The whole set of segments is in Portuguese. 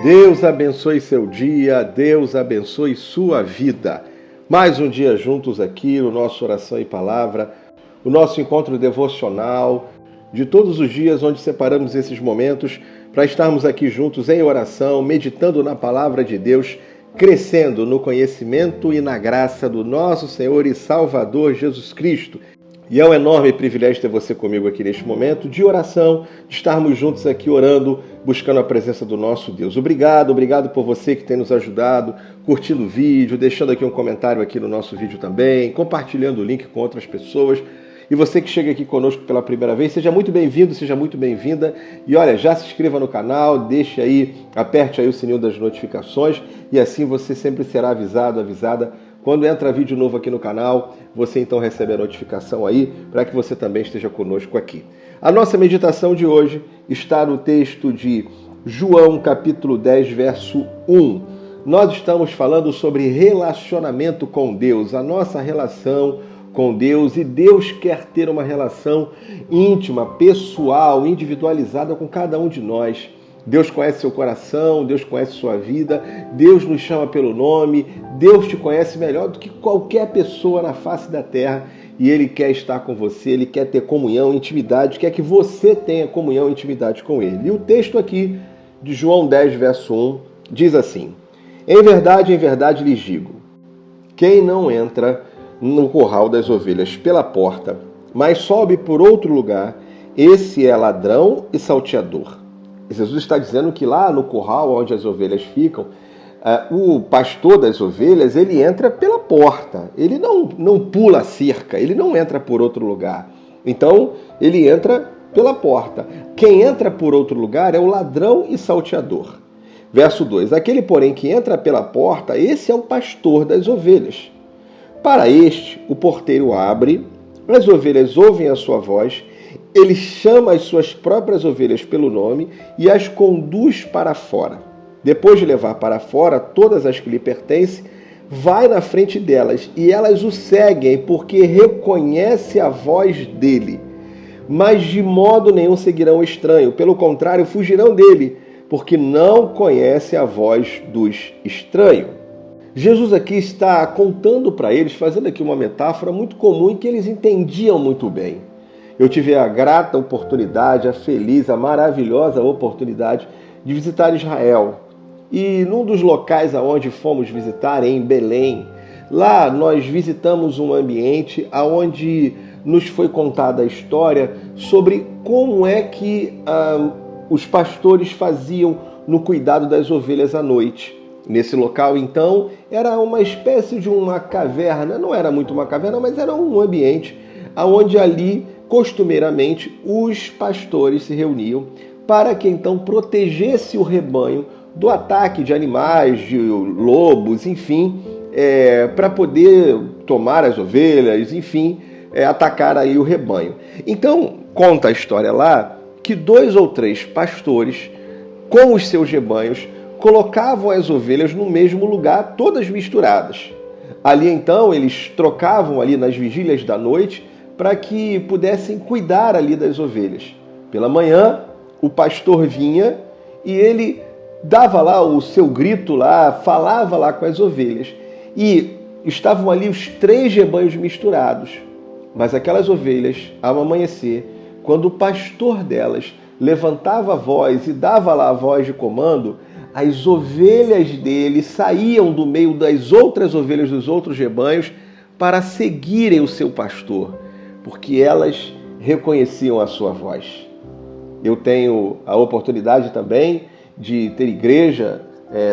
Deus abençoe seu dia, Deus abençoe sua vida. Mais um dia juntos aqui no nosso Oração e Palavra, o nosso encontro devocional de todos os dias, onde separamos esses momentos para estarmos aqui juntos em oração, meditando na Palavra de Deus, crescendo no conhecimento e na graça do nosso Senhor e Salvador Jesus Cristo. E é um enorme privilégio ter você comigo aqui neste momento de oração, de estarmos juntos aqui orando, buscando a presença do nosso Deus. Obrigado por você que tem nos ajudado, curtindo o vídeo, deixando aqui um comentário aqui no nosso vídeo também, compartilhando o link com outras pessoas. E você que chega aqui conosco pela primeira vez, seja muito bem-vindo, seja muito bem-vinda. E olha, já se inscreva no canal, deixe aí, aperte aí o sininho das notificações e assim você sempre será avisado, avisada. Quando entra vídeo novo aqui no canal, você então recebe a notificação aí para que você também esteja conosco aqui. A nossa meditação de hoje está no texto de João, capítulo 10, verso 1. Nós estamos falando sobre relacionamento com Deus, a nossa relação com Deus, e Deus quer ter uma relação íntima, pessoal, individualizada com cada um de nós. Deus conhece seu coração, Deus conhece sua vida, Deus nos chama pelo nome, Deus te conhece melhor do que qualquer pessoa na face da terra e Ele quer estar com você, Ele quer ter comunhão, intimidade, quer que você tenha comunhão e intimidade com Ele. E o texto aqui de João 10, verso 1, diz assim: em verdade lhes digo, quem não entra no curral das ovelhas pela porta, mas sobe por outro lugar, esse é ladrão e salteador. Jesus está dizendo que lá no curral onde as ovelhas ficam, o pastor das ovelhas, ele entra pela porta, ele não pula a cerca, ele não entra por outro lugar. Então, ele entra pela porta. Quem entra por outro lugar é o ladrão e salteador. Verso 2, aquele, porém, que entra pela porta, esse é o pastor das ovelhas. Para este, o porteiro abre, as ovelhas ouvem a sua voz, ele chama as suas próprias ovelhas pelo nome e as conduz para fora. Depois de levar para fora todas as que lhe pertencem, vai na frente delas e elas o seguem porque reconhece a voz dele. Mas de modo nenhum seguirão o estranho, pelo contrário, fugirão dele, porque não conhece a voz dos estranhos. Jesus aqui está contando para eles, fazendo aqui uma metáfora muito comum e que eles entendiam muito bem. Eu tive a grata oportunidade, a feliz, a maravilhosa oportunidade de visitar Israel. E num dos locais aonde fomos visitar, em Belém, lá nós visitamos um ambiente onde nos foi contada a história sobre como é que os pastores faziam no cuidado das ovelhas à noite. Nesse local, então, era uma espécie de uma caverna, não era muito uma caverna, mas era um ambiente onde ali, costumeiramente, os pastores se reuniam para que então protegesse o rebanho do ataque de animais, de lobos, enfim, para poder tomar as ovelhas, enfim, atacar aí o rebanho. Então, conta a história lá que 2 ou 3 pastores, com os seus rebanhos, colocavam as ovelhas no mesmo lugar, todas misturadas. Ali então eles trocavam ali nas vigílias da noite para que pudessem cuidar ali das ovelhas. Pela manhã, o pastor vinha e ele dava lá o seu grito lá, falava lá com as ovelhas. E estavam ali os 3 rebanhos misturados. Mas aquelas ovelhas, ao amanhecer, quando o pastor delas levantava a voz e dava lá a voz de comando, as ovelhas dele saíam do meio das outras ovelhas dos outros rebanhos para seguirem o seu pastor, porque elas reconheciam a sua voz. Eu tenho a oportunidade também de ter igreja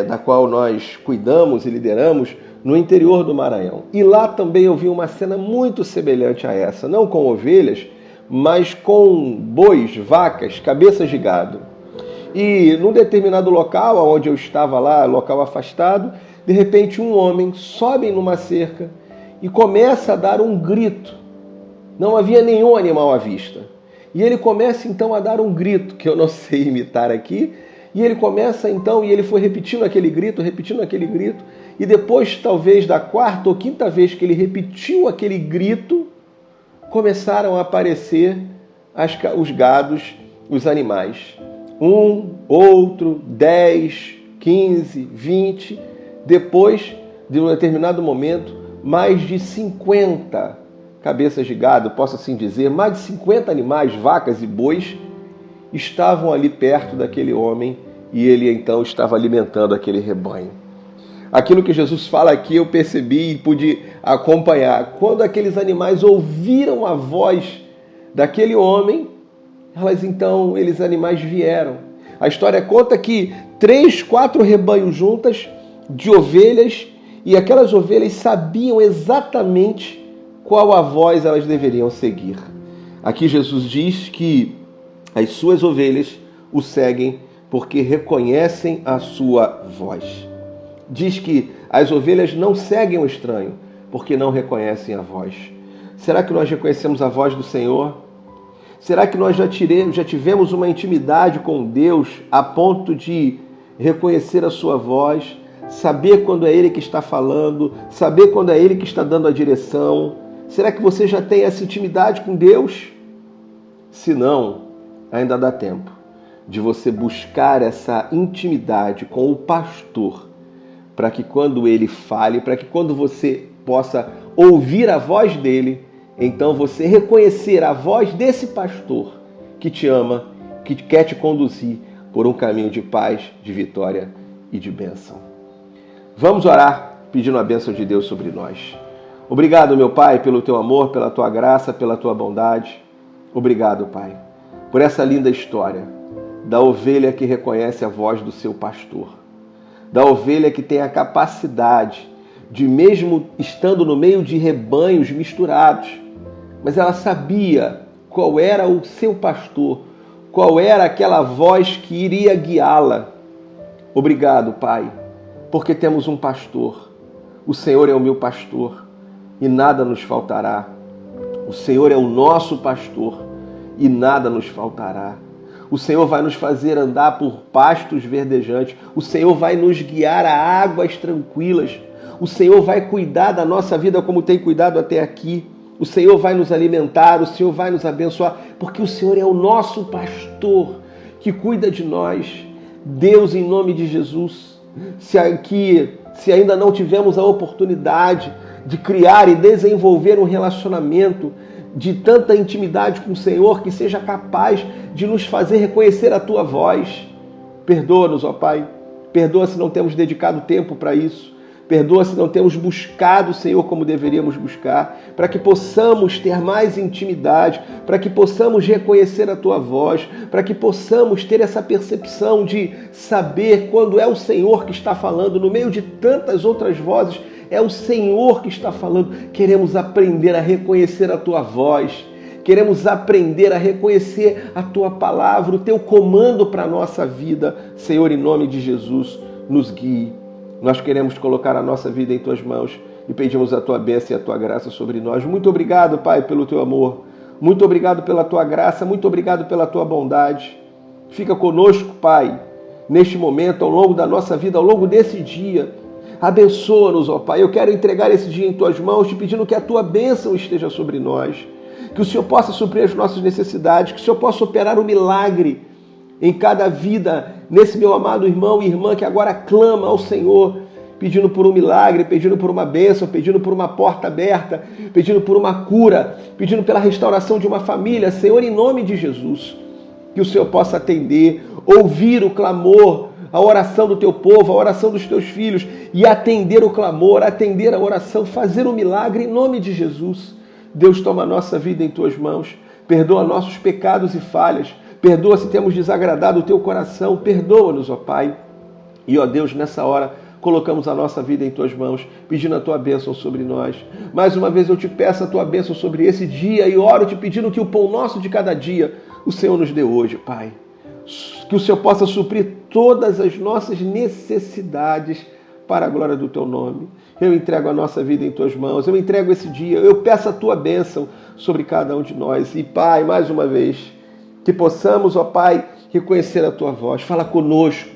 da qual nós cuidamos e lideramos no interior do Maranhão. E lá também eu vi uma cena muito semelhante a essa, não com ovelhas, mas com bois, vacas, cabeças de gado. E num determinado local, onde eu estava lá, local afastado, de repente um homem sobe numa cerca e começa a dar um grito. Não havia nenhum animal à vista. E ele começa então a dar um grito, que eu não sei imitar aqui, e ele começa então, e ele foi repetindo aquele grito, e depois talvez da 4ª ou 5ª vez que ele repetiu aquele grito, começaram a aparecer os gados, os animais. 1, outro, 10, 15, 20. Depois de um determinado momento, mais de 50 cabeças de gado, posso assim dizer, mais de 50 animais, vacas e bois, estavam ali perto daquele homem e ele então estava alimentando aquele rebanho. Aquilo que Jesus fala aqui eu percebi e pude acompanhar. Quando aqueles animais ouviram a voz daquele homem, eles animais vieram. A história conta que 3, 4 rebanhos juntas de ovelhas, e aquelas ovelhas sabiam exatamente qual a voz elas deveriam seguir. Aqui Jesus diz que as suas ovelhas o seguem porque reconhecem a sua voz. Diz que as ovelhas não seguem o estranho porque não reconhecem a voz. Será que nós reconhecemos a voz do Senhor? Será que nós já tivemos uma intimidade com Deus a ponto de reconhecer a sua voz, saber quando é Ele que está falando, saber quando é Ele que está dando a direção? Será que você já tem essa intimidade com Deus? Se não, ainda dá tempo de você buscar essa intimidade com o pastor, para que quando ele fale, para que quando você possa ouvir a voz dele, então você reconhecer a voz desse pastor que te ama, que quer te conduzir por um caminho de paz, de vitória e de bênção. Vamos orar pedindo a bênção de Deus sobre nós. Obrigado, meu Pai, pelo teu amor, pela tua graça, pela tua bondade. Obrigado, Pai, por essa linda história da ovelha que reconhece a voz do seu pastor, da ovelha que tem a capacidade de, mesmo estando no meio de rebanhos misturados, mas ela sabia qual era o seu pastor, qual era aquela voz que iria guiá-la. Obrigado, Pai, porque temos um pastor. O Senhor é o meu pastor e nada nos faltará. O Senhor é o nosso pastor e nada nos faltará. O Senhor vai nos fazer andar por pastos verdejantes. O Senhor vai nos guiar a águas tranquilas. O Senhor vai cuidar da nossa vida como tem cuidado até aqui. O Senhor vai nos alimentar, o Senhor vai nos abençoar, porque o Senhor é o nosso pastor que cuida de nós. Deus, em nome de Jesus, se ainda não tivemos a oportunidade de criar e desenvolver um relacionamento de tanta intimidade com o Senhor que seja capaz de nos fazer reconhecer a Tua voz, perdoa-nos, ó Pai. Perdoa se não temos dedicado tempo para isso. Perdoa se não temos buscado o Senhor como deveríamos buscar, para que possamos ter mais intimidade, para que possamos reconhecer a Tua voz, para que possamos ter essa percepção de saber quando é o Senhor que está falando, no meio de tantas outras vozes, é o Senhor que está falando. Queremos aprender a reconhecer a Tua voz, queremos aprender a reconhecer a Tua palavra, o Teu comando para a nossa vida. Senhor, em nome de Jesus, nos guie. Nós queremos colocar a nossa vida em Tuas mãos e pedimos a Tua bênção e a Tua graça sobre nós. Muito obrigado, Pai, pelo Teu amor. Muito obrigado pela Tua graça. Muito obrigado pela Tua bondade. Fica conosco, Pai, neste momento, ao longo da nossa vida, ao longo desse dia. Abençoa-nos, ó Pai. Eu quero entregar esse dia em Tuas mãos, te pedindo que a Tua bênção esteja sobre nós. Que o Senhor possa suprir as nossas necessidades, que o Senhor possa operar um milagre em cada vida, nesse meu amado irmão e irmã que agora clama ao Senhor, pedindo por um milagre, pedindo por uma bênção, pedindo por uma porta aberta, pedindo por uma cura, pedindo pela restauração de uma família. Senhor, em nome de Jesus, que o Senhor possa atender, ouvir o clamor, a oração do Teu povo, a oração dos Teus filhos, e atender o clamor, atender a oração, fazer um milagre em nome de Jesus. Deus, toma a nossa vida em Tuas mãos, perdoa nossos pecados e falhas, perdoa se temos desagradado o Teu coração, perdoa-nos, ó Pai. E, ó Deus, nessa hora, colocamos a nossa vida em Tuas mãos, pedindo a Tua bênção sobre nós. Mais uma vez eu te peço a Tua bênção sobre esse dia e oro te pedindo que o pão nosso de cada dia o Senhor nos dê hoje, Pai. Que o Senhor possa suprir todas as nossas necessidades para a glória do Teu nome. Eu entrego a nossa vida em Tuas mãos, eu entrego esse dia, eu peço a Tua bênção sobre cada um de nós. E, Pai, mais uma vez, que possamos, ó Pai, reconhecer a Tua voz. Fala conosco,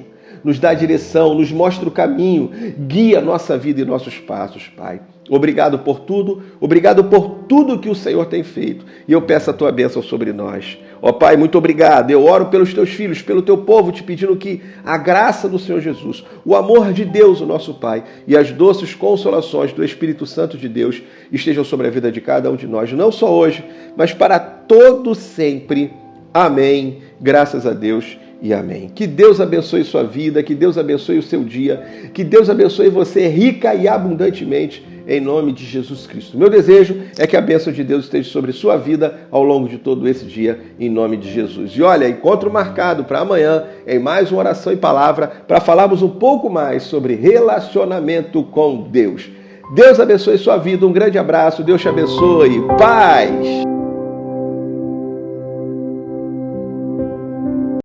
nos dá direção, nos mostra o caminho, guia a nossa vida e nossos passos, Pai. Obrigado por tudo que o Senhor tem feito. E eu peço a Tua bênção sobre nós. Ó Pai, muito obrigado. Eu oro pelos teus filhos, pelo teu povo, te pedindo que a graça do Senhor Jesus, o amor de Deus, o nosso Pai, e as doces consolações do Espírito Santo de Deus estejam sobre a vida de cada um de nós, não só hoje, mas para todo sempre. Amém. Graças a Deus e amém. Que Deus abençoe sua vida, que Deus abençoe o seu dia, que Deus abençoe você rica e abundantemente, em nome de Jesus Cristo. Meu desejo é que a bênção de Deus esteja sobre sua vida ao longo de todo esse dia, em nome de Jesus. E olha, encontro marcado para amanhã em mais uma oração e palavra para falarmos um pouco mais sobre relacionamento com Deus. Deus abençoe sua vida, um grande abraço, Deus te abençoe, paz!